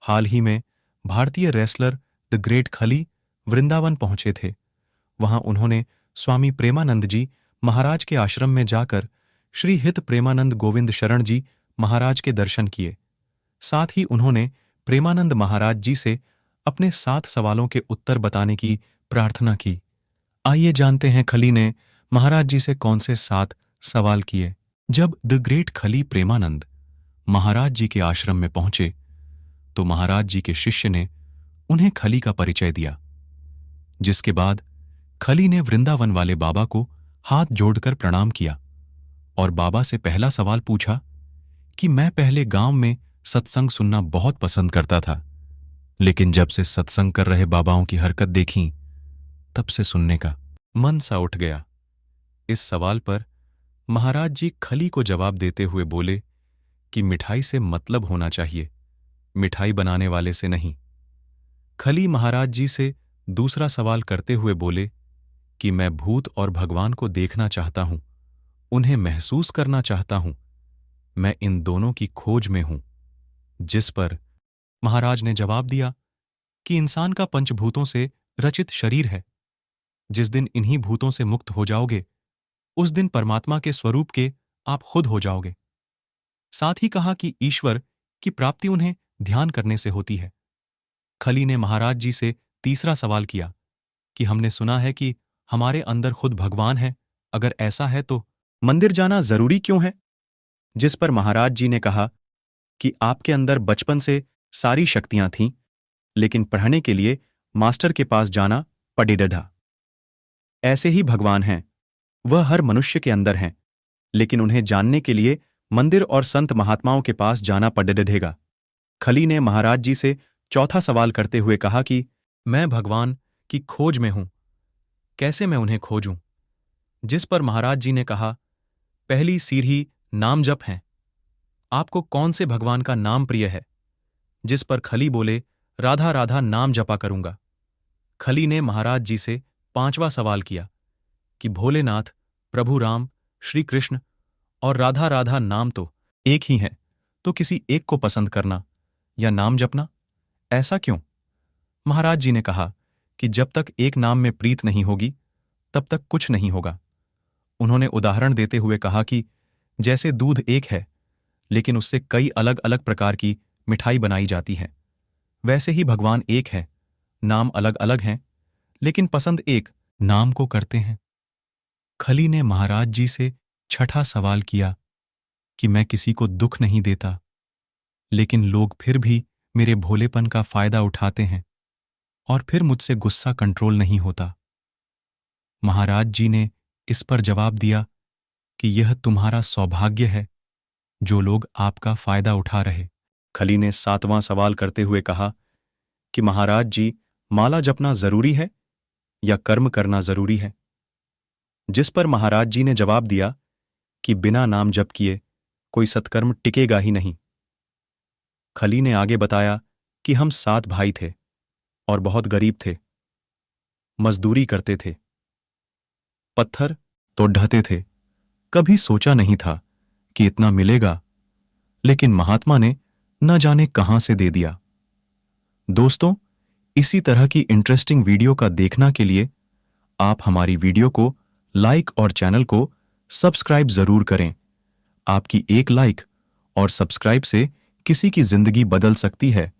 हाल ही में भारतीय wrestler the great खली वृंदावन पहुंचे थे। वहां उन्होंने स्वामी प्रेमानंद जी महाराज के आश्रम में जाकर श्री हित प्रेमानंद गोविंद शरण जी महाराज के दर्शन किए। साथ ही उन्होंने प्रेमानंद महाराज जी से अपने 7 सवालों के उत्तर बताने की प्रार्थना की। आइए जानते हैं खली ने महाराज जी से कौन से 7 सवाल किए। जब द ग्रेट खली प्रेमानंद महाराज जी के आश्रम में पहुंचे तो महाराज जी के शिष्य ने उन्हें खली का परिचय दिया, जिसके बाद खली ने वृंदावन वाले बाबा को हाथ जोड़कर प्रणाम किया और बाबा से पहला सवाल पूछा कि मैं पहले गांव में सत्संग सुनना बहुत पसंद करता था, लेकिन जब से सत्संग कर रहे बाबाओं की हरकत देखी तब से सुनने का मन सा उठ गया। इस सवाल पर महाराज जी खली को जवाब देते हुए बोले कि मिठाई से मतलब होना चाहिए, मिठाई बनाने वाले से नहीं। खली महाराज जी से दूसरा सवाल करते हुए बोले कि मैं भूत और भगवान को देखना चाहता हूं, उन्हें महसूस करना चाहता हूं, मैं इन दोनों की खोज में हूं। जिस पर महाराज ने जवाब दिया कि इंसान का पंचभूतों से रचित शरीर है, जिस दिन इन्हीं भूतों से मुक्त हो जाओगे उस दिन परमात्मा के स्वरूप के आप खुद हो जाओगे। साथ ही कहा कि ईश्वर की प्राप्ति उन्हें ध्यान करने से होती है। खली ने महाराज जी से तीसरा सवाल किया कि हमने सुना है कि हमारे अंदर खुद भगवान है, अगर ऐसा है तो मंदिर जाना जरूरी क्यों है? जिस पर महाराज जी ने कहा कि आपके अंदर बचपन से सारी शक्तियां थीं, लेकिन पढ़ने के लिए मास्टर के पास जाना पड़ेगा। ऐसे ही भगवान हैं, वह हर मनुष्य के अंदर हैं, लेकिन उन्हें जानने के लिए मंदिर और संत महात्माओं के पास जाना पड़ेगा। खली ने महाराज जी से चौथा सवाल करते हुए कहा कि मैं भगवान की खोज में हूं, कैसे मैं उन्हें खोजूं? जिस पर महाराज जी ने कहा, पहली सीढ़ी नाम जप है, आपको कौन से भगवान का नाम प्रिय है? जिस पर खली बोले, राधा राधा नाम जपा करूंगा। खली ने महाराज जी से 5वां सवाल किया कि भोलेनाथ, प्रभु राम, श्री कृष्ण और राधा राधा नाम तो एक ही हैं, तो किसी एक को पसंद करना या नाम जपना, ऐसा क्यों? महाराज जी ने कहा कि जब तक एक नाम में प्रीत नहीं होगी तब तक कुछ नहीं होगा। उन्होंने उदाहरण देते हुए कहा कि जैसे दूध एक है लेकिन उससे कई अलग अलग प्रकार की मिठाई बनाई जाती है, वैसे ही भगवान एक है, नाम अलग अलग हैं, लेकिन पसंद एक नाम को करते हैं। खली ने महाराज जी से 6ठा सवाल किया कि मैं किसी को दुख नहीं देता, लेकिन लोग फिर भी मेरे भोलेपन का फायदा उठाते हैं और फिर मुझसे गुस्सा कंट्रोल नहीं होता। महाराज जी ने इस पर जवाब दिया कि यह तुम्हारा सौभाग्य है जो लोग आपका फायदा उठा रहे। खली ने 7वां सवाल करते हुए कहा कि महाराज जी, माला जपना जरूरी है या कर्म करना जरूरी है? जिस पर महाराज जी ने जवाब दिया कि बिना नाम जप किए कोई सत्कर्म टिकेगा ही नहीं। खली ने आगे बताया कि हम 7 भाई थे और बहुत गरीब थे, मजदूरी करते थे, पत्थर तो ढहते थे, कभी सोचा नहीं था कि इतना मिलेगा, लेकिन महात्मा ने न जाने कहां से दे दिया। दोस्तों, इसी तरह की इंटरेस्टिंग वीडियो का देखना के लिए आप हमारी वीडियो को लाइक और चैनल को सब्सक्राइब जरूर करें। आपकी एक लाइक और सब्सक्राइब से किसी की जिंदगी बदल सकती है।